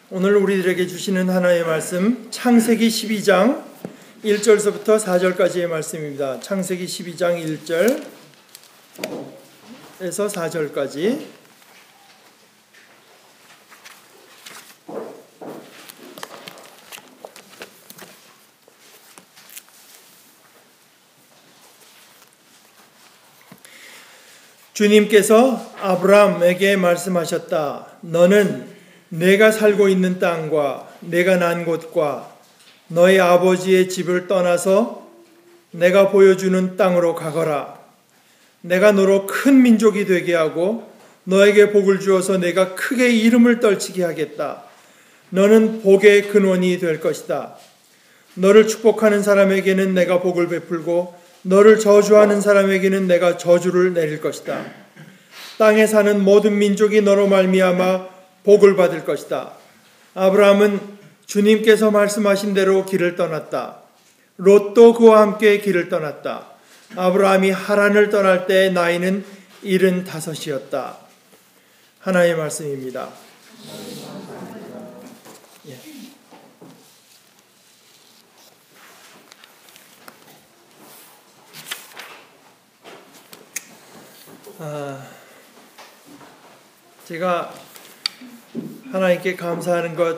오늘 우리들에게 주시는 하나님의 말씀 창세기 12장 1절서부터 4절까지의 말씀입니다. 창세기 12장 1절에서 4절까지. 주님께서 아브라함에게 말씀하셨다. 너는 내가 살고 있는 땅과 내가 난 곳과 너의 아버지의 집을 떠나서 내가 보여주는 땅으로 가거라. 내가 너로 큰 민족이 되게 하고 너에게 복을 주어서 내가 크게 이름을 떨치게 하겠다. 너는 복의 근원이 될 것이다. 너를 축복하는 사람에게는 내가 복을 베풀고 너를 저주하는 사람에게는 내가 저주를 내릴 것이다. 땅에 사는 모든 민족이 너로 말미암아 복을 받을 것이다. 아브라함은 주님께서 말씀하신 대로 길을 떠났다. 롯도 그와 함께 길을 떠났다. 아브라함이 하란을 떠날 때 나이는 75이었다. 하나님의 말씀입니다. 제가 하나님께 감사하는 것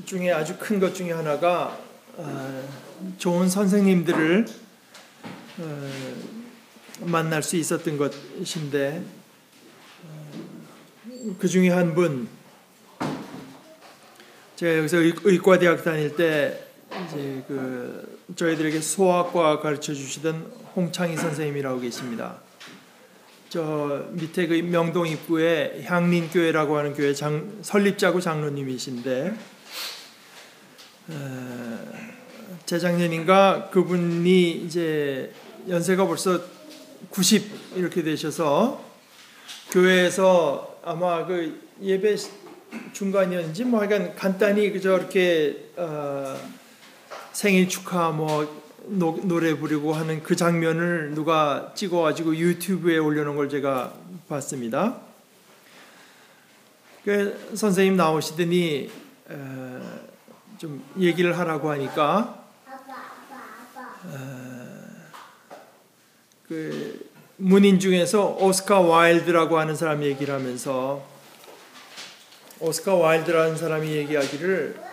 중에 아주 큰 것 중에 하나가 좋은 선생님들을 만날 수 있었던 것인데, 그 중에 한 분, 제가 여기서 의과대학 다닐 때 이제 저희들에게 소아과 가르쳐 주시던 홍창희 선생님이라고 계십니다. 저 밑에 그 명동 입구에 향린교회라고 하는 교회 설립자고 장로님이신데, 재작년인가 그분이 이제 연세가 벌써 90 이렇게 되셔서 교회에서 아마 그 예배 중간이었는지 뭐 하여간 간단히 그저 이렇게 생일 축하 뭐 노래 부르고 하는 그 장면을 누가 찍어가지고 유튜브에 올려놓은 걸 제가 봤습니다. 그 선생님 나오시더니 좀 얘기를 하라고 하니까 그 문인 중에서 오스카 와일드라고 하는 사람이 얘기를 하면서, 오스카 와일드라는 사람이 얘기하기를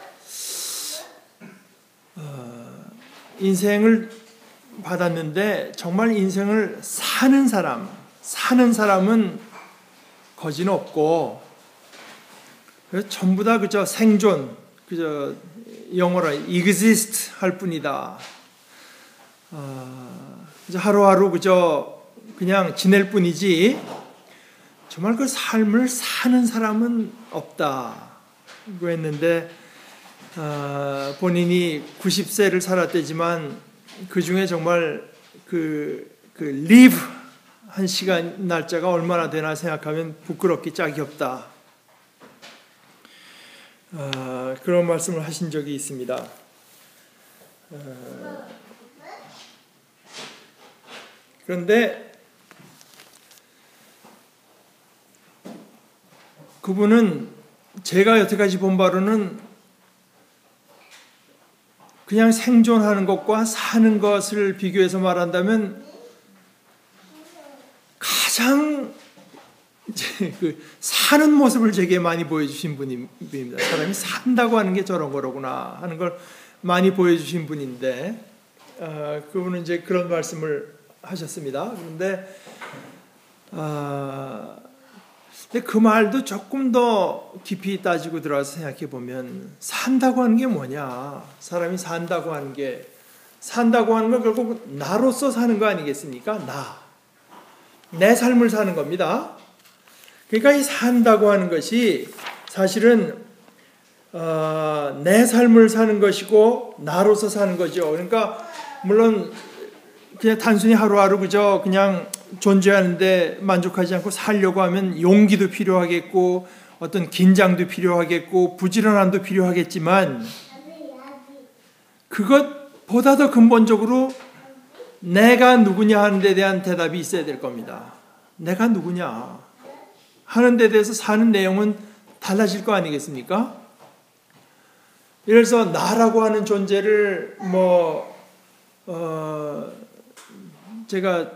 인생을 받았는데 정말 인생을 사는 사람은 거진 없고, 그래서 전부 다 그저 생존, 그저 영어로 exist 할 뿐이다. 그저 하루하루 그냥 지낼 뿐이지 정말 그 삶을 사는 사람은 없다고 했는데, 본인이 90세를 살았대지만 그 중에 정말 그 live 한 시간 날짜가 얼마나 되나 생각하면 부끄럽기 짝이 없다. 그런 말씀을 하신 적이 있습니다. 그런데 그분은 제가 여태까지 본 바로는 그냥 생존하는 것과 사는 것을 비교해서 말한다면 가장 사는 모습을 제게 많이 보여주신 분입니다. 사람이 산다고 하는 게 저런 거로구나 하는 걸 많이 보여주신 분인데, 그분은 이제 그런 말씀을 하셨습니다. 근데 그 말도 조금 더 깊이 따지고 들어가서 생각해 보면, 산다고 하는 게 뭐냐? 사람이 산다고 하는 건 결국 나로서 사는 거 아니겠습니까? 내 삶을 사는 겁니다. 그러니까 이 산다고 하는 것이 사실은 내 삶을 사는 것이고 나로서 사는 거죠. 그러니까 물론 그냥 단순히 하루하루 그냥 존재하는데 만족하지 않고 살려고 하면 용기도 필요하겠고 어떤 긴장도 필요하겠고 부지런함도 필요하겠지만, 그것보다 더 근본적으로 내가 누구냐 하는 데 대한 대답이 있어야 될 겁니다. 내가 누구냐 하는 데 대해서 사는 내용은 달라질 거 아니겠습니까? 그래서 나라고 하는 존재를 제가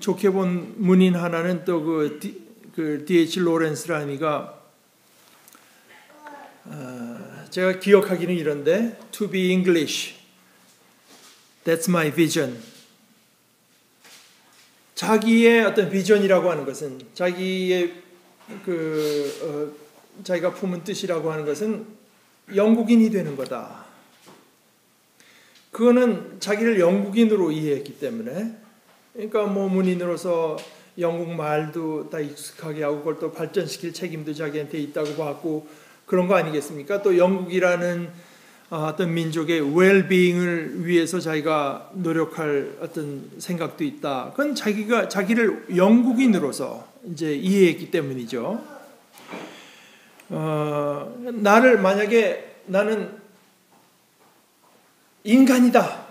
좋게 본 문인 하나는 또 그 D.H. 로렌스라는 이가 제가 기억하기는 이런데 To be English, that's my vision. 자기의 어떤 비전이라고 하는 것은 자기의 자기가 품은 뜻이라고 하는 것은 영국인이 되는 거다. 그거는 자기를 영국인으로 이해했기 때문에, 그러니까 문인으로서 영국 말도 다 익숙하게 하고 그걸 또 발전시킬 책임도 자기한테 있다고 봤고 그런 거 아니겠습니까? 또 영국이라는 어떤 민족의 웰빙을 위해서 자기가 노력할 어떤 생각도 있다. 그건 자기를 영국인으로서 이제 이해했기 때문이죠. 나를 만약에 나는 인간이다.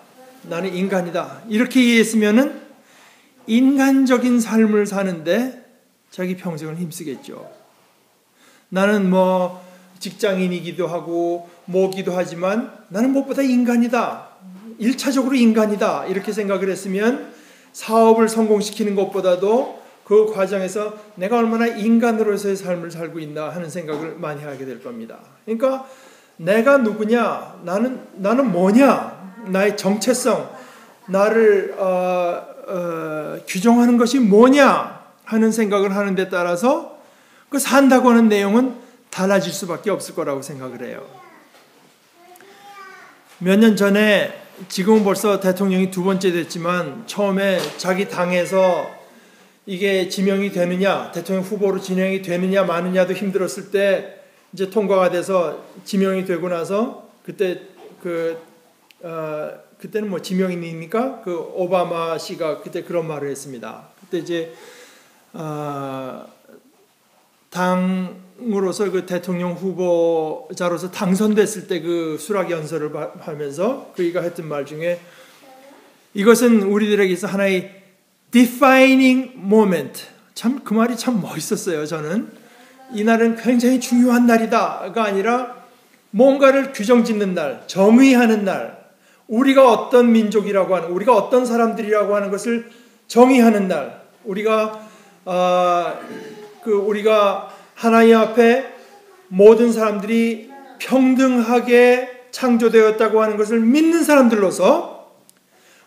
이렇게 이해했으면은 인간적인 삶을 사는데 자기 평생을 힘쓰겠죠. 나는 직장인이기도 하고 뭐기도 하지만 나는 무엇보다 인간이다. 1차적으로 인간이다. 이렇게 생각을 했으면 사업을 성공시키는 것보다도 그 과정에서 내가 얼마나 인간으로서의 삶을 살고 있나 하는 생각을 많이 하게 될 겁니다. 그러니까 내가 누구냐, 나는 뭐냐, 나의 정체성, 나를 규정하는 것이 뭐냐 하는 생각을 하는 데 따라서 그 산다고 하는 내용은 달라질 수밖에 없을 거라고 생각을 해요. 몇 년 전에, 지금은 벌써 대통령이 2번째 됐지만 처음에 자기 당에서 이게 지명이 되느냐, 대통령 후보로 진행이 되느냐 마느냐도 힘들었을 때 이제 통과가 돼서 지명이 되고 나서 그때는 지명인입니까? 오바마 씨가 그때 그런 말을 했습니다. 그때 이제 당으로서 그 대통령 후보자로서 당선됐을 때 그 수락 연설을 하면서 그이가 했던 말 중에 이것은 우리들에게서 하나의 defining moment. 참 그 말이 참 멋있었어요. 저는 이 날은 굉장히 중요한 날이다가 아니라 뭔가를 규정짓는 날, 정의하는 날, 우리가 어떤 민족이라고 하는, 우리가 어떤 사람들이라고 하는 것을 정의하는 날, 우리가 하나님 앞에 모든 사람들이 평등하게 창조되었다고 하는 것을 믿는 사람들로서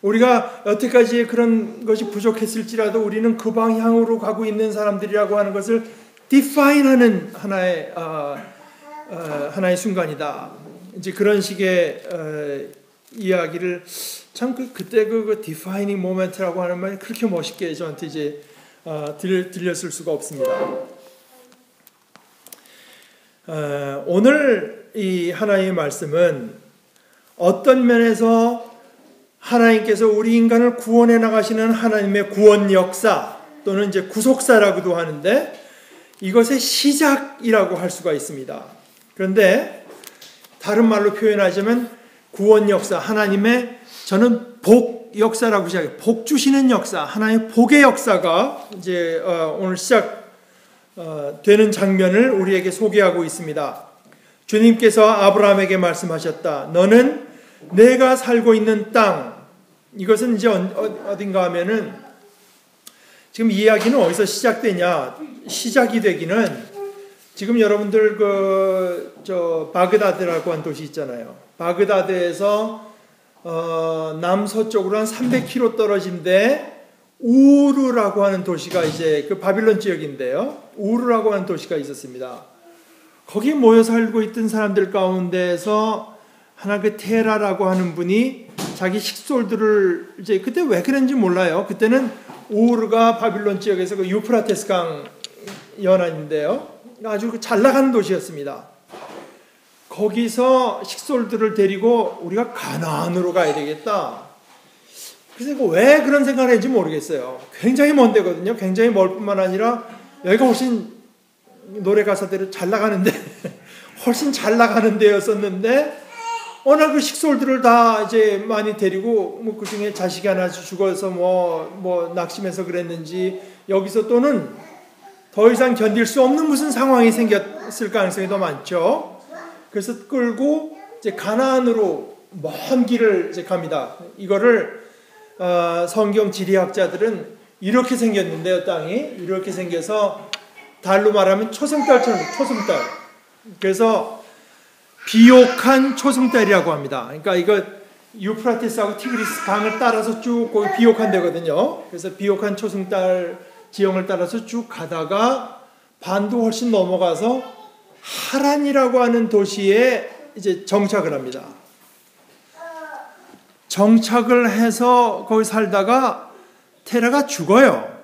우리가 여태까지 그런 것이 부족했을지라도 우리는 그 방향으로 가고 있는 사람들이라고 하는 것을 디파인하는 하나의 순간이다. 이제 그런 식의 이야기를 참 그때 그 디파이닝 모멘트라고 하는 말이 그렇게 멋있게 저한테 이제 들렸을 수가 없습니다. 오늘 이 하나님의 말씀은 어떤 면에서 하나님께서 우리 인간을 구원해 나가시는 하나님의 구원 역사 또는 이제 구속사라고도 하는데 이것의 시작이라고 할 수가 있습니다. 그런데 다른 말로 표현하자면 구원 역사, 하나님의 저는 복 역사라고 시작해요. 복 주시는 역사, 하나님의 복의 역사가 이제 오늘 시작되는 장면을 우리에게 소개하고 있습니다. 주님께서 아브라함에게 말씀하셨다. 너는 내가 살고 있는 땅, 이것은 이제 어딘가 하면은 지금 이야기는 어디서 시작되냐? 시작이 되기는 지금 여러분들 바그다드라고 한 도시 있잖아요. 바그다드에서 남서쪽으로 한 300km 떨어진 데 우르라고 하는 도시가 이제 그 바빌론 지역인데요. 우르라고 하는 도시가 있었습니다. 거기 모여 살고 있던 사람들 가운데서 하나 테라라고 하는 분이 자기 식솔들을 이제 그때 왜 그랬는지 몰라요. 그때는 우르가 바빌론 지역에서 그 유프라테스 강 연안인데요. 아주 잘 나가는 도시였습니다. 거기서 식솔들을 데리고 우리가 가나안으로 가야 되겠다. 그래서 왜 그런 생각을 했는지 모르겠어요. 굉장히 먼 데거든요. 굉장히 멀 뿐만 아니라 여기가 훨씬 노래 가사대로 잘 나가는데 훨씬 잘 나가는 데였었는데 어느 날 그 식솔들을 다 이제 많이 데리고 뭐 그중에 자식이 하나 죽어서 뭐 낙심해서 그랬는지 여기서 또는 더 이상 견딜 수 없는 무슨 상황이 생겼을 가능성이 더 많죠. 그래서 끌고 이제 가나안으로 먼 길을 이제 갑니다. 이거를 성경 지리학자들은 이렇게 생겼는데요, 땅이 이렇게 생겨서 달로 말하면 초승달처럼 초승달. 그래서 비옥한 초승달이라고 합니다. 그러니까 이거 유프라테스하고 티그리스 강을 따라서 쭉 거기 비옥한 데거든요. 그래서 비옥한 초승달 지형을 따라서 쭉 가다가 반도 훨씬 넘어가서 하란이라고 하는 도시에 이제 정착을 합니다. 정착을 해서 거기 살다가 테라가 죽어요.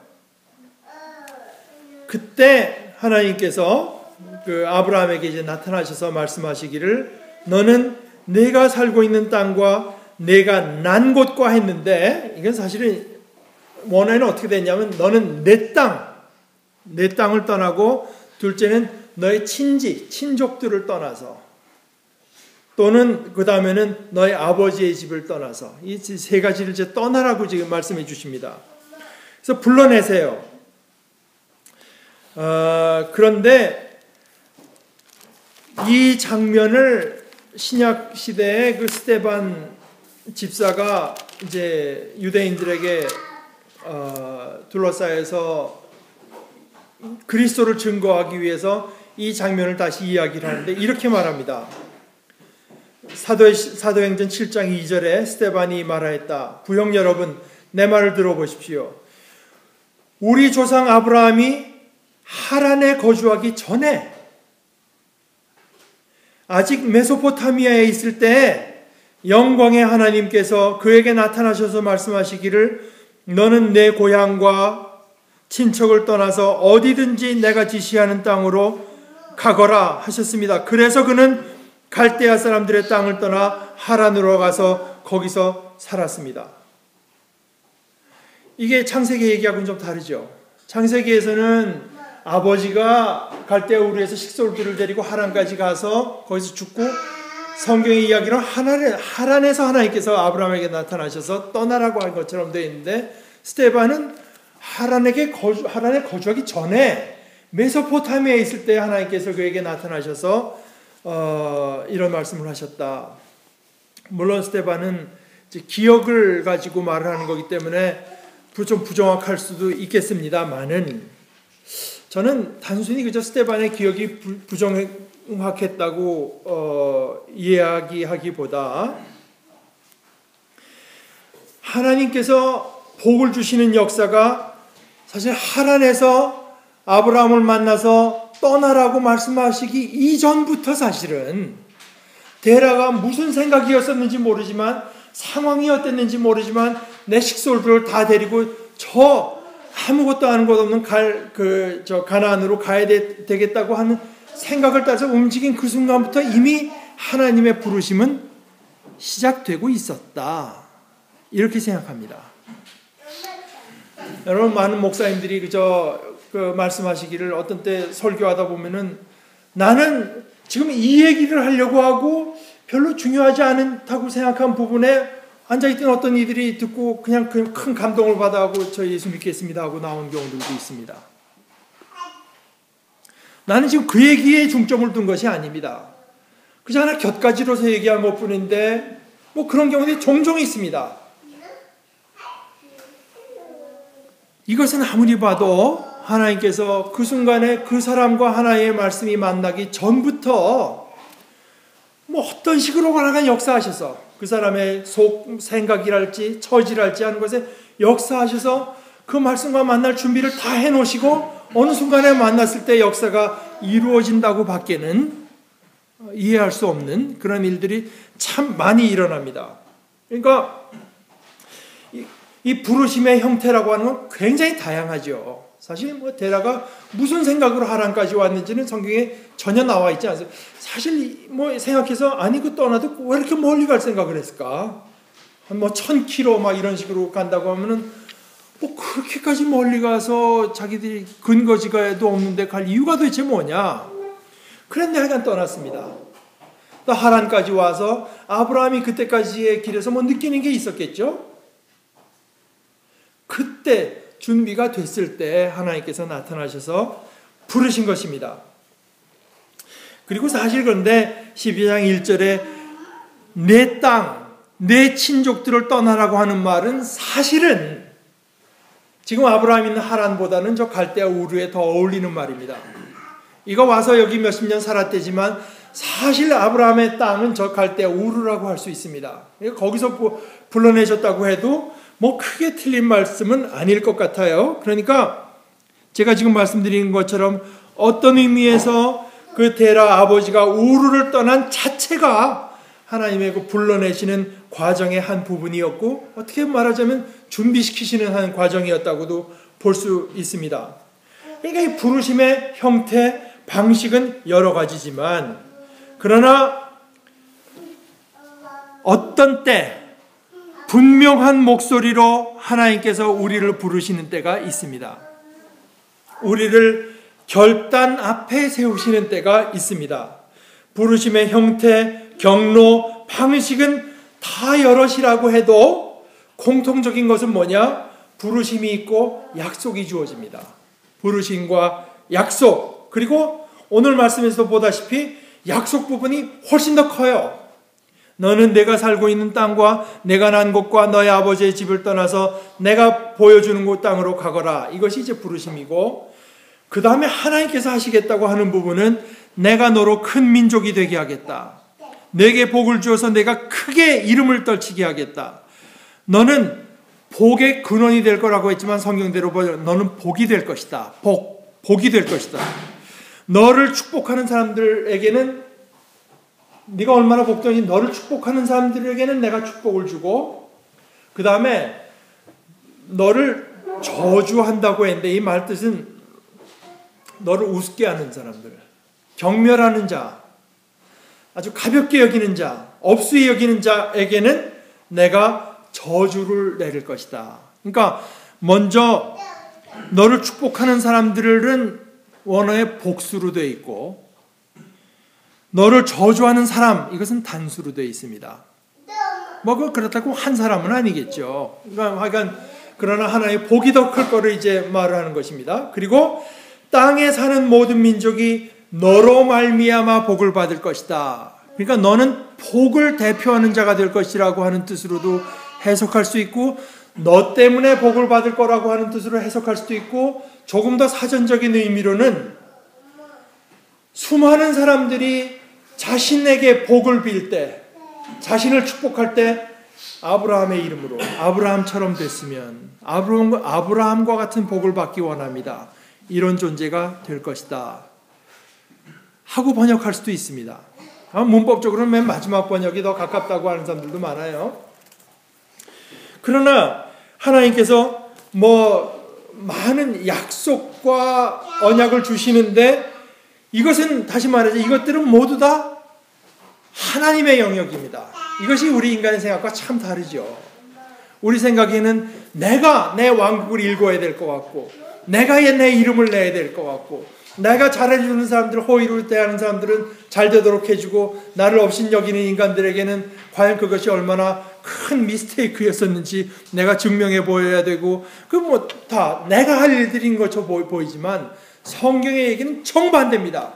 그때 하나님께서 그 아브라함에게 이제 나타나셔서 말씀하시기를 너는 내가 살고 있는 땅과 내가 난 곳과 했는데 이건 사실은 원어에는 어떻게 됐냐면 너는 내 땅을 떠나고 둘째는 너의 친족들을 떠나서 또는 그 다음에는 너의 아버지의 집을 떠나서 이 세 가지를 이제 떠나라고 지금 말씀해 주십니다. 그래서 불러내세요. 그런데 이 장면을 신약 시대에 그 스데반 집사가 이제 유대인들에게 둘러싸여서 그리스도를 증거하기 위해서 이 장면을 다시 이야기를 하는데 이렇게 말합니다. 사도행전 7장 2절에 스데반이 말하였다. 부형 여러분 내 말을 들어보십시오. 우리 조상 아브라함이 하란에 거주하기 전에 아직 메소포타미아에 있을 때 영광의 하나님께서 그에게 나타나셔서 말씀하시기를 너는 내 고향과 친척을 떠나서 어디든지 내가 지시하는 땅으로 가거라 하셨습니다. 그래서 그는 갈대아 사람들의 땅을 떠나 하란으로 가서 거기서 살았습니다. 이게 창세기 얘기하고는 좀 다르죠. 창세기에서는 아버지가 갈대아 우르에서 식솔들을 데리고 하란까지 가서 거기서 죽고 성경의 이야기는 하란에서 하나님께서 아브라함에게 나타나셔서 떠나라고 한 것처럼 되어 있는데 스데반은 하란에 거주하기 전에 메소포타미아에 있을 때 하나님께서 그에게 나타나셔서 이런 말씀을 하셨다. 물론 스데반은 이제 기억을 가지고 말을 하는 거기 때문에 좀 부정확할 수도 있겠습니다만은 저는 단순히 그저 스데반의 기억이 부정확했다고 이야기하기보다 하나님께서 복을 주시는 역사가 사실 하란에서 아브라함을 만나서 떠나라고 말씀하시기 이전부터 사실은 데라가 무슨 생각이었었는지 모르지만 상황이 어땠는지 모르지만 내 식솔들을 다 데리고 저 아무것도 아는 것 없는 가나안으로 가야 되겠다고 하는 생각을 따라서 움직인 그 순간부터 이미 하나님의 부르심은 시작되고 있었다. 이렇게 생각합니다. 여러분 많은 목사님들이 그 말씀하시기를 어떤 때 설교하다 보면은 나는 지금 이 얘기를 하려고 하고 별로 중요하지 않다고 생각한 부분에 앉아있던 어떤 이들이 듣고 그냥 큰 감동을 받아하고 저 예수 믿겠습니다 하고 나온 경우들도 있습니다. 나는 지금 그 얘기에 중점을 둔 것이 아닙니다. 그저 하나 곁가지로서 얘기한 것뿐인데 뭐 그런 경우들이 종종 있습니다. 이것은 아무리 봐도 하나님께서 그 순간에 그 사람과 하나님의 말씀이 만나기 전부터 뭐 어떤 식으로 하나가 역사하셔서 그 사람의 속 생각이랄지 처지랄지 하는 것에 역사하셔서 그 말씀과 만날 준비를 다 해놓으시고 어느 순간에 만났을 때 역사가 이루어진다고 밖에는 이해할 수 없는 그런 일들이 참 많이 일어납니다. 그러니까 이 부르심의 형태라고 하는 건 굉장히 다양하죠. 사실 뭐 데라가 무슨 생각으로 하란까지 왔는지는 성경에 전혀 나와 있지 않습니다. 사실 뭐 생각해서 아니 그 떠나도 왜 이렇게 멀리 갈 생각을 했을까? 한 뭐 1000km 막 이런 식으로 간다고 하면은 뭐 그렇게까지 멀리 가서 자기들이 근거지가도 없는데 갈 이유가 도대체 뭐냐? 그런데 하여간 떠났습니다. 또 하란까지 와서 아브라함이 그때까지의 길에서 뭐 느끼는 게 있었겠죠? 그때 준비가 됐을 때 하나님께서 나타나셔서 부르신 것입니다. 그리고 사실 그런데 12장 1절에 내 땅, 내 친족들을 떠나라고 하는 말은 사실은 지금 아브라함이 있는 하란보다는 저 갈대아 우르에 더 어울리는 말입니다. 이거 와서 여기 몇십 년 살았대지만 사실 아브라함의 땅은 저 갈대아 우르라고 할 수 있습니다. 거기서 불러내셨다고 해도 뭐 크게 틀린 말씀은 아닐 것 같아요. 그러니까 제가 지금 말씀드린 것처럼 어떤 의미에서 그 데라 아버지가 우르를 떠난 자체가 하나님의 그 불러내시는 과정의 한 부분이었고 어떻게 말하자면 준비시키시는 한 과정이었다고도 볼 수 있습니다. 그러니까 이 부르심의 형태, 방식은 여러 가지지만 그러나 어떤 때 분명한 목소리로 하나님께서 우리를 부르시는 때가 있습니다. 우리를 결단 앞에 세우시는 때가 있습니다. 부르심의 형태, 경로, 방식은 다 여럿이라고 해도 공통적인 것은 뭐냐? 부르심이 있고 약속이 주어집니다. 부르심과 약속, 그리고 오늘 말씀에서 보다시피 약속 부분이 훨씬 더 커요. 너는 내가 살고 있는 땅과 내가 난 곳과 너의 아버지의 집을 떠나서 내가 보여주는 곳 땅으로 가거라. 이것이 이제 부르심이고, 그 다음에 하나님께서 하시겠다고 하는 부분은 내가 너로 큰 민족이 되게 하겠다. 내게 복을 주어서 내가 크게 이름을 떨치게 하겠다. 너는 복의 근원이 될 거라고 했지만 성경대로 보면 너는 복이 될 것이다. 복이 될 것이다. 너를 축복하는 사람들에게는 네가 얼마나 복되니 너를 축복하는 사람들에게는 내가 축복을 주고, 그 다음에 너를 저주한다고 했는데 이 말 뜻은 너를 우습게 하는 사람들, 경멸하는 자, 아주 가볍게 여기는 자, 업수히 여기는 자에게는 내가 저주를 내릴 것이다. 그러니까 먼저 너를 축복하는 사람들은 원어의 복수로 되어 있고, 너를 저주하는 사람, 이것은 단수로 되어 있습니다. 뭐 그렇다고 한 사람은 아니겠죠. 그러니까 그러나 하나의 복이 더 클 거를 이제 말을 하는 것입니다. 그리고 땅에 사는 모든 민족이 너로 말미암아 복을 받을 것이다. 그러니까 너는 복을 대표하는 자가 될 것이라고 하는 뜻으로도 해석할 수 있고, 너 때문에 복을 받을 거라고 하는 뜻으로 해석할 수도 있고, 조금 더 사전적인 의미로는 수많은 사람들이 자신에게 복을 빌 때, 자신을 축복할 때 아브라함의 이름으로 아브라함처럼 됐으면 아브라함과 같은 복을 받기 원합니다. 이런 존재가 될 것이다 하고 번역할 수도 있습니다. 문법적으로는 맨 마지막 번역이 더 가깝다고 하는 사람들도 많아요. 그러나 하나님께서 많은 약속과 언약을 주시는데, 이것은 다시 말해서 이것들은 모두 다 하나님의 영역입니다. 이것이 우리 인간의 생각과 참 다르죠. 우리 생각에는 내가 내 왕국을 일궈야 될 것 같고, 내가 내 이름을 내야 될 것 같고, 내가 잘해주는 사람들, 호의로 대하는 사람들은 잘 되도록 해주고, 나를 업신여기는 인간들에게는 과연 그것이 얼마나 큰 미스테이크였었는지 내가 증명해 보여야 되고, 다 내가 할 일들인 것처럼 보이지만 성경의 얘기는 정반대입니다.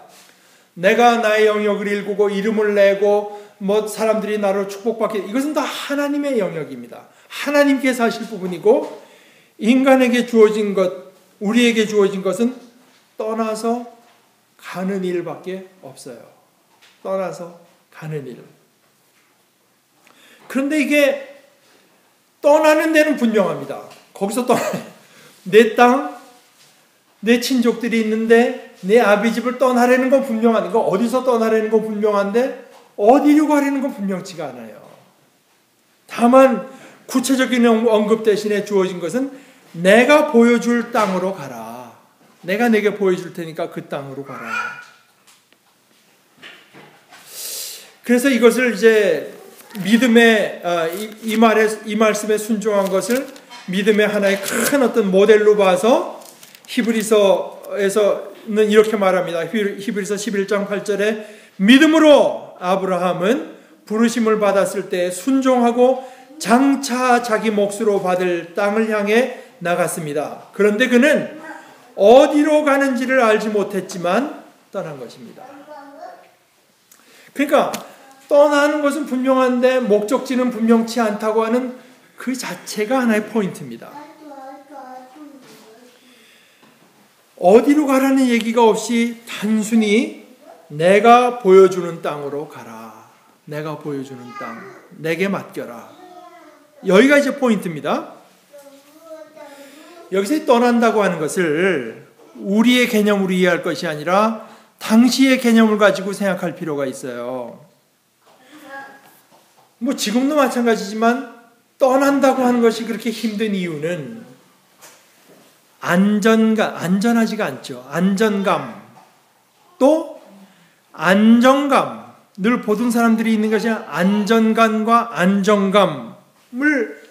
내가 나의 영역을 일구고 이름을 내고 사람들이 나로 축복받게, 이것은 다 하나님의 영역입니다. 하나님께서 하실 부분이고, 인간에게 주어진 것, 우리에게 주어진 것은 떠나서 가는 일밖에 없어요. 떠나서 가는 일. 그런데 이게 떠나는 데는 분명합니다. 거기서 내 땅, 내 친족들이 있는데 내 아비 집을 떠나려는 건 분명한데, 이거 어디서 떠나려는 건 분명한데 어디로 가려는 건 분명치가 않아요. 다만 구체적인 언급 대신에 주어진 것은 내가 보여줄 땅으로 가라. 내가 내게 보여줄 테니까 그 땅으로 가라. 그래서 이것을 이제 믿음의 이 말씀에 순종한 것을 믿음의 하나의 큰 어떤 모델로 봐서 히브리서에서는 이렇게 말합니다. 히브리서 11장 8절에 믿음으로 아브라함은 부르심을 받았을 때 순종하고 장차 자기 몫으로 받을 땅을 향해 나갔습니다. 그런데 그는 어디로 가는지를 알지 못했지만 떠난 것입니다. 그러니까 떠나는 것은 분명한데 목적지는 분명치 않다고 하는 그 자체가 하나의 포인트입니다. 어디로 가라는 얘기가 없이 단순히 내가 보여주는 땅으로 가라. 내가 보여주는 땅, 내게 맡겨라. 여기가 이제 포인트입니다. 여기서 떠난다고 하는 것을 우리의 개념으로 이해할 것이 아니라 당시의 개념을 가지고 생각할 필요가 있어요. 뭐 지금도 마찬가지지만 떠난다고 하는 것이 그렇게 힘든 이유는 안전하지가 않죠. 안전감, 또 안정감, 늘 보던 사람들이 있는 것이 안전감과 안정감을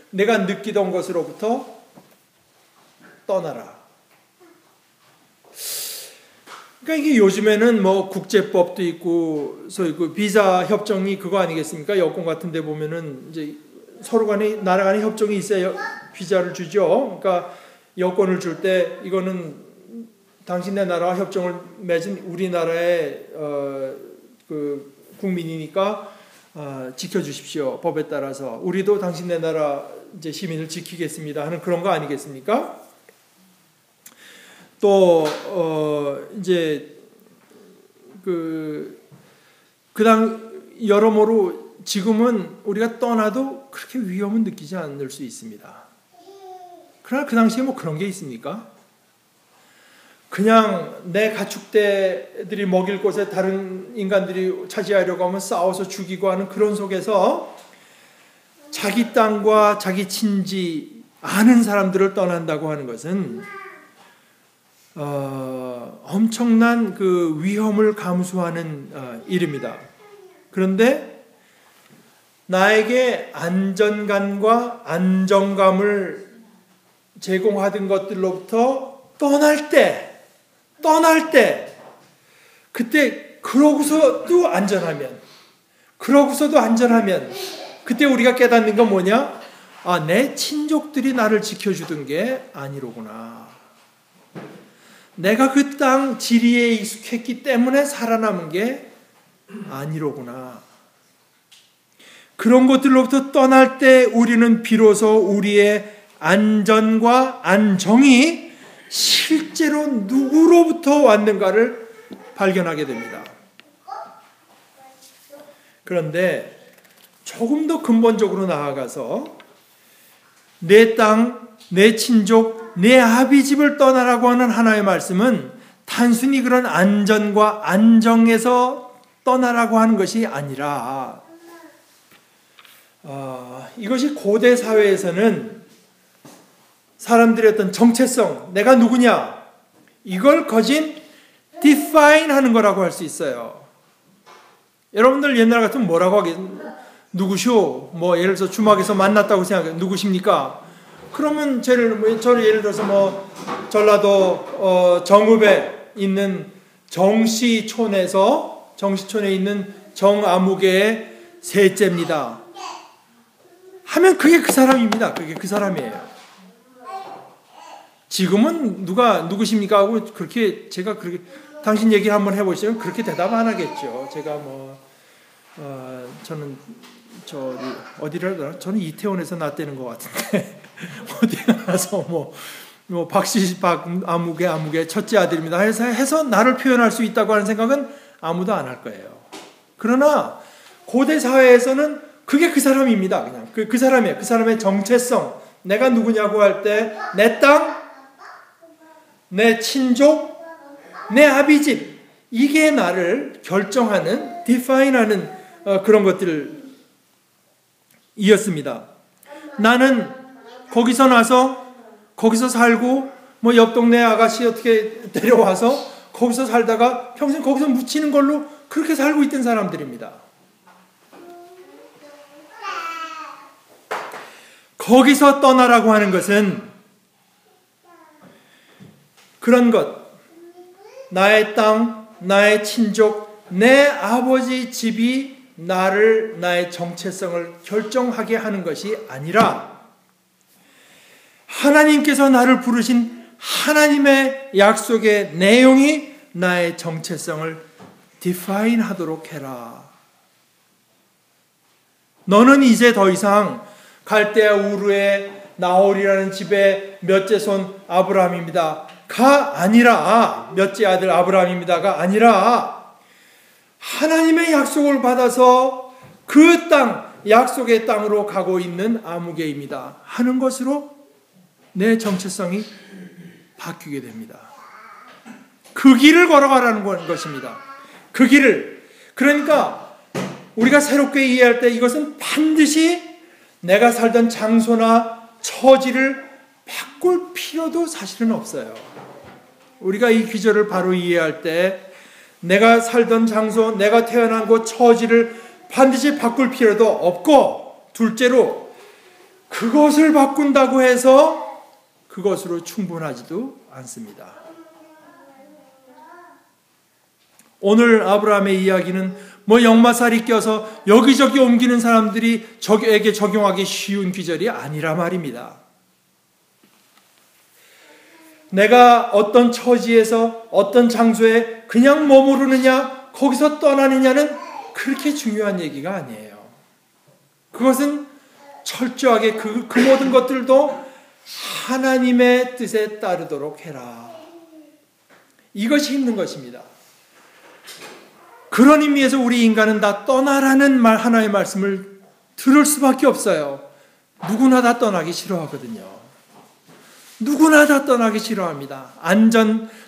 내가 느끼던 것으로부터 떠나라. 그러니까 이게 요즘에는 뭐 국제법도 있고, 소위 그 비자 협정이 그거 아니겠습니까? 여권 같은 데 보면은 이제 서로 간에, 나라 간에 협정이 있어야 비자를 주죠. 그러니까 여권을 줄 때 이거는 당신네 나라와 협정을 맺은 우리나라의 그 국민이니까 지켜주십시오. 법에 따라서 우리도 당신네 나라 이제 시민을 지키겠습니다 하는 그런 거 아니겠습니까? 또 이제 여러모로 지금은 우리가 떠나도 그렇게 위험은 느끼지 않을 수 있습니다. 그러나 그 당시에 뭐 그런 게 있습니까? 그냥 내 가축대들이 먹일 곳에 다른 인간들이 차지하려고 하면 싸워서 죽이고 하는 그런 속에서 자기 땅과 자기 친지 아는 사람들을 떠난다고 하는 것은 엄청난 그 위험을 감수하는 일입니다. 그런데 나에게 안전감과 안정감을 제공하던 것들로부터 떠날 때 그때 그러고서도 안전하면 그때 우리가 깨닫는 건 뭐냐? 아, 내 친족들이 나를 지켜주던 게 아니로구나. 내가 그 땅 지리에 익숙했기 때문에 살아남은 게 아니로구나. 그런 것들로부터 떠날 때 우리는 비로소 우리의 안전과 안정이 실제로 누구로부터 왔는가를 발견하게 됩니다. 그런데 조금 더 근본적으로 나아가서 내 땅, 내 친족, 내 아비 집을 떠나라고 하는 하나의 말씀은 단순히 그런 안전과 안정에서 떠나라고 하는 것이 아니라 이것이 고대 사회에서는 사람들의 어떤 정체성, 내가 누구냐, 이걸 거진 define 하는 거라고 할 수 있어요. 여러분들 옛날 같으면 뭐라고 하겠습니까? 누구시오? 뭐 예를 들어서 주막에서 만났다고 생각해요. 누구십니까? 그러면 저를 예를 들어서 뭐 전라도 정읍에 있는 정시촌에 있는 정아무개의 셋째입니다 하면 그게 그 사람입니다. 그게 그 사람이에요. 지금은 누구십니까 하고 그렇게 제가 그렇게 당신 얘기 한번 해보시면 그렇게 대답 안 하겠죠. 제가 저는 어디를 저는 이태원에서 났다는 것 같은데 어디 가서 뭐 아무개 첫째 아들입니다 해서 나를 표현할 수 있다고 하는 생각은 아무도 안 할 거예요. 그러나 고대 사회에서는 그게 그 사람입니다. 그냥 그 사람이에요. 그 사람의 정체성, 내가 누구냐고 할 때 내 땅, 내 친족, 내 아비집, 이게 나를 결정하는, 디파인하는 그런 것들이었습니다. 나는 거기서 나서 거기서 살고 뭐 옆 동네 아가씨 어떻게 데려와서 거기서 살다가 평생 거기서 묻히는 걸로 그렇게 살고 있던 사람들입니다. 거기서 떠나라고 하는 것은 그런 것, 나의 땅, 나의 친족, 내 아버지 집이 나의 정체성을 결정하게 하는 것이 아니라 하나님께서 나를 부르신 하나님의 약속의 내용이 나의 정체성을 define 하도록 해라. 너는 이제 더 이상 갈대아 우르의 나홀이라는 집의 몇째 손 아브라함입니다. 가 아니라 몇째 아들 아브라함입니다가 아니라 하나님의 약속을 받아서 그 땅, 약속의 땅으로 가고 있는 아무개입니다 하는 것으로 내 정체성이 바뀌게 됩니다. 그 길을 걸어가라는 것입니다. 그 길을. 그러니까 우리가 새롭게 이해할 때 이것은 반드시 내가 살던 장소나 처지를 바꿀 필요도 사실은 없어요. 우리가 이 귀절을 바로 이해할 때 내가 살던 장소, 내가 태어난 곳, 처지를 반드시 바꿀 필요도 없고, 둘째로 그것을 바꾼다고 해서 그것으로 충분하지도 않습니다. 오늘 아브라함의 이야기는 역마살이 껴서 여기저기 옮기는 사람들이 에게 적용하기 쉬운 귀절이 아니라 말입니다. 내가 어떤 처지에서 어떤 장소에 그냥 머무르느냐, 거기서 떠나느냐는 그렇게 중요한 얘기가 아니에요. 그것은 철저하게 그 모든 것들도 하나님의 뜻에 따르도록 해라. 이것이 힘든 것입니다. 그런 의미에서 우리 인간은 다 떠나라는 하나의 말씀을 들을 수밖에 없어요. 누구나 다 떠나기 싫어하거든요. 누구나 다 떠나기 싫어합니다.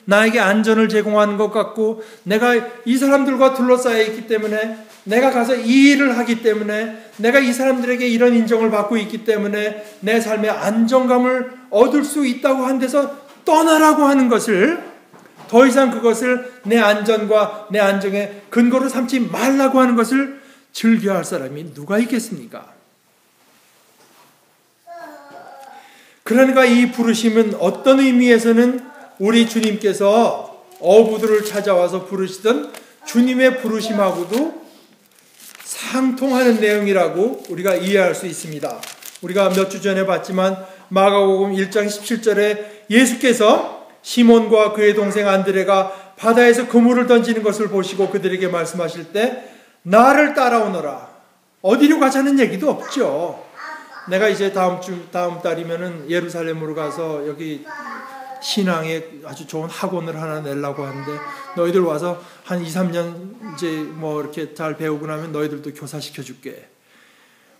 나에게 안전을 제공하는 것 같고, 내가 이 사람들과 둘러싸여 있기 때문에, 내가 가서 이 일을 하기 때문에, 내가 이 사람들에게 이런 인정을 받고 있기 때문에 내 삶의 안정감을 얻을 수 있다고 한 데서 떠나라고 하는 것을, 더 이상 그것을 내 안전과 내 안정의 근거로 삼지 말라고 하는 것을 즐겨할 사람이 누가 있겠습니까? 그러니까 이 부르심은 어떤 의미에서는 우리 주님께서 어부들을 찾아와서 부르시던 주님의 부르심하고도 상통하는 내용이라고 우리가 이해할 수 있습니다. 우리가 몇 주 전에 봤지만 마가복음 1장 17절에 예수께서 시몬과 그의 동생 안드레가 바다에서 그물을 던지는 것을 보시고 그들에게 말씀하실 때 나를 따라오너라. 어디로 가자는 얘기도 없죠. 내가 이제 다음 달이면은 예루살렘으로 가서 여기 신앙에 아주 좋은 학원을 하나 내려고 하는데, 너희들 와서 한 2, 3년 이제 이렇게 잘 배우고 나면 너희들도 교사시켜 줄게.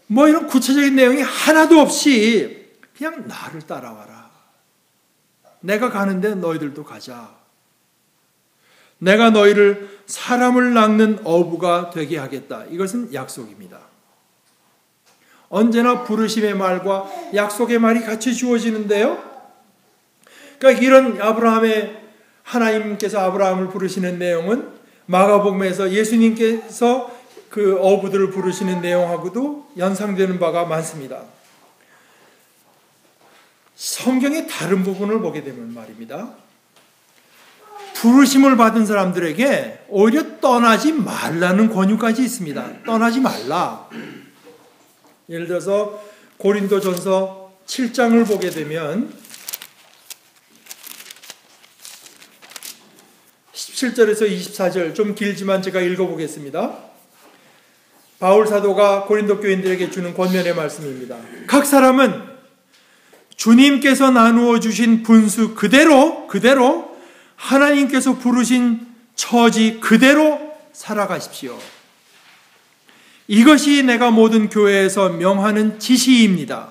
이런 구체적인 내용이 하나도 없이 그냥 나를 따라와라. 내가 가는데 너희들도 가자. 내가 너희를 사람을 낚는 어부가 되게 하겠다. 이것은 약속입니다. 언제나 부르심의 말과 약속의 말이 같이 주어지는데요. 그러니까 이런 하나님께서 아브라함을 부르시는 내용은 마가복음에서 예수님께서 그 어부들을 부르시는 내용하고도 연상되는 바가 많습니다. 성경의 다른 부분을 보게 되면 말입니다. 부르심을 받은 사람들에게 오히려 떠나지 말라는 권유까지 있습니다. 떠나지 말라. 예를 들어서 고린도전서 7장을 보게 되면 17절에서 24절, 좀 길지만 제가 읽어보겠습니다. 바울 사도가 고린도 교인들에게 주는 권면의 말씀입니다. 각 사람은 주님께서 나누어 주신 분수 그대로 하나님께서 부르신 처지 그대로 살아가십시오. 이것이 내가 모든 교회에서 명하는 지시입니다.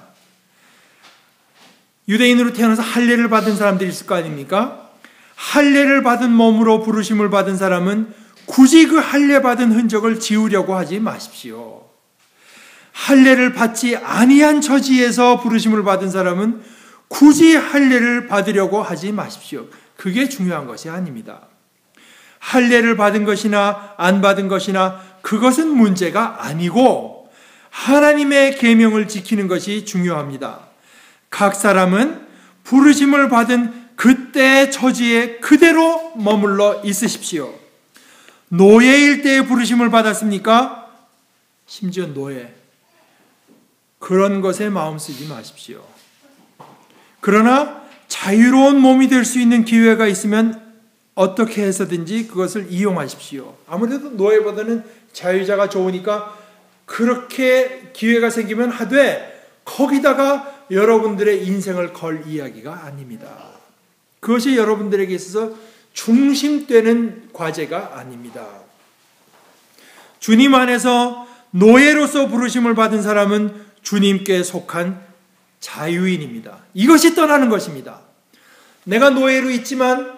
유대인으로 태어나서 할례를 받은 사람들이 있을 거 아닙니까? 할례를 받은 몸으로 부르심을 받은 사람은 굳이 그 할례 받은 흔적을 지우려고 하지 마십시오. 할례를 받지 아니한 처지에서 부르심을 받은 사람은 굳이 할례를 받으려고 하지 마십시오. 그게 중요한 것이 아닙니다. 할례를 받은 것이나 안 받은 것이나 그것은 문제가 아니고 하나님의 계명을 지키는 것이 중요합니다. 각 사람은 부르심을 받은 그때의 처지에 그대로 머물러 있으십시오. 노예일 때에 부르심을 받았습니까? 심지어 노예. 그런 것에 마음 쓰지 마십시오. 그러나 자유로운 몸이 될 수 있는 기회가 있으면 어떻게 해서든지 그것을 이용하십시오. 아무래도 노예보다는 자유자가 좋으니까 그렇게 기회가 생기면 하되 거기다가 여러분들의 인생을 걸 이야기가 아닙니다. 그것이 여러분들에게 있어서 중심되는 과제가 아닙니다. 주님 안에서 노예로서 부르심을 받은 사람은 주님께 속한 자유인입니다. 이것이 떠나는 것입니다. 내가 노예로 있지만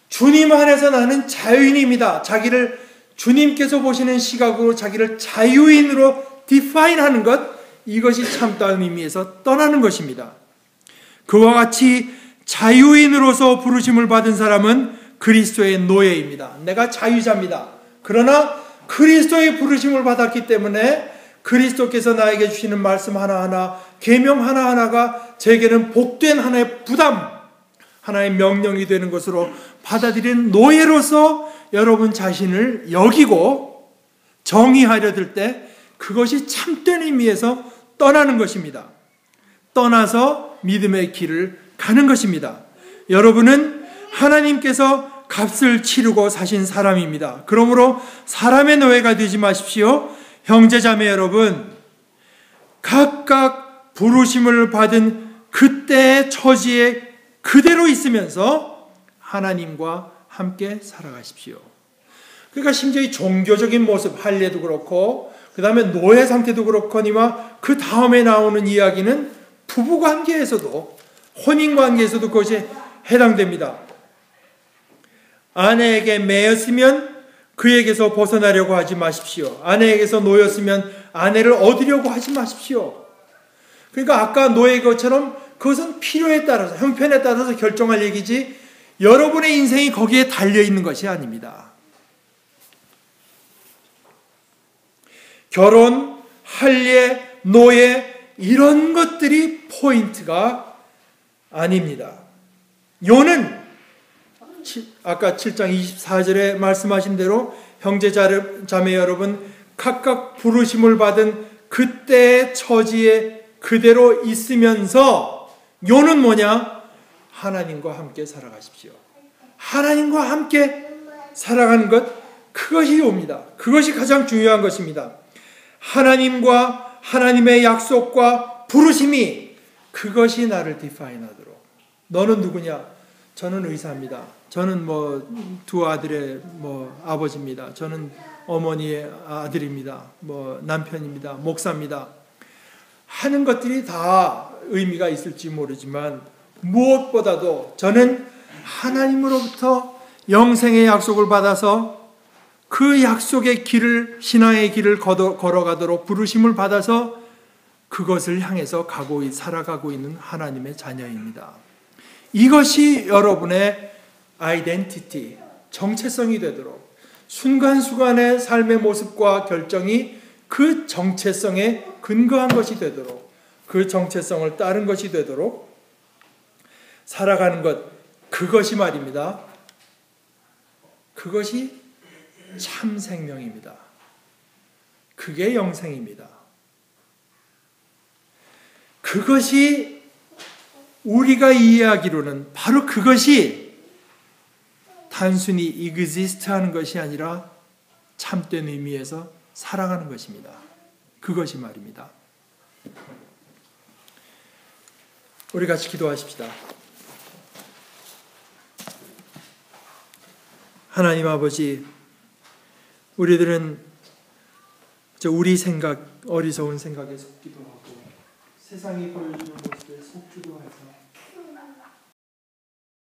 주님 안에서 나는 자유인입니다. 자기를 주님께서 보시는 시각으로 자기를 자유인으로 디파인하는 것, 이것이 참다운 의미에서 떠나는 것입니다. 그와 같이 자유인으로서 부르심을 받은 사람은 그리스도의 노예입니다. 내가 자유자입니다. 그러나 그리스도의 부르심을 받았기 때문에 그리스도께서 나에게 주시는 말씀 하나하나, 계명 하나하나가 제게는 복된 하나의 부담, 하나의 명령이 되는 것으로 받아들이는 노예로서 여러분 자신을 여기고 정의하려 들 때 그것이 참된 의미에서 떠나는 것입니다. 떠나서 믿음의 길을 가는 것입니다. 여러분은 하나님께서 값을 치르고 사신 사람입니다. 그러므로 사람의 노예가 되지 마십시오. 형제자매 여러분, 각각 부르심을 받은 그때의 처지에 그대로 있으면서 하나님과 함께 살아가십시오. 그러니까 심지어 이 종교적인 모습, 할례도 그렇고 그 다음에 노예 상태도 그렇거니와 그 다음에 나오는 이야기는 부부관계에서도, 혼인관계에서도 그것이 해당됩니다. 아내에게 매였으면 그에게서 벗어나려고 하지 마십시오. 아내에게서 놓였으면 아내를 얻으려고 하지 마십시오. 그러니까 아까 노예 것처럼 그것은 필요에 따라서, 형편에 따라서 결정할 얘기지 여러분의 인생이 거기에 달려있는 것이 아닙니다. 결혼, 할례, 노예 이런 것들이 포인트가 아닙니다. 요는 아까 7장 24절에 말씀하신 대로 형제자매 여러분 각각 부르심을 받은 그때의 처지에 그대로 있으면서 요는 뭐냐? 하나님과 함께 살아가십시오. 하나님과 함께 살아가는 것, 그것이 요입니다. 그것이 가장 중요한 것입니다. 하나님과 하나님의 약속과 부르심이 그것이 나를 디파인하도록. 너는 누구냐? 저는 의사입니다. 저는 두 아들의 아버지입니다. 저는 어머니의 아들입니다. 남편입니다. 목사입니다. 하는 것들이 다 의미가 있을지 모르지만 무엇보다도 저는 하나님으로부터 영생의 약속을 받아서 그 약속의 길을, 신앙의 길을 걸어가도록 부르심을 받아서 그것을 향해서 살아가고 있는 하나님의 자녀입니다. 이것이 여러분의 아이덴티티, 정체성이 되도록 순간순간의 삶의 모습과 결정이 그 정체성에 근거한 것이 되도록, 그 정체성을 따른 것이 되도록 살아가는 것, 그것이 말입니다. 그것이 참 생명입니다. 그게 영생입니다. 그것이 우리가 이해하기로는 바로 그것이 단순히 exist 하는 것이 아니라 참된 의미에서 살아가는 것입니다. 그것이 말입니다. 우리 같이 기도하십시다. 하나님 아버지, 우리들은 우리 생각, 어리석은 생각에 속기도 하고 세상이 보여주는 모습에 속기도 해서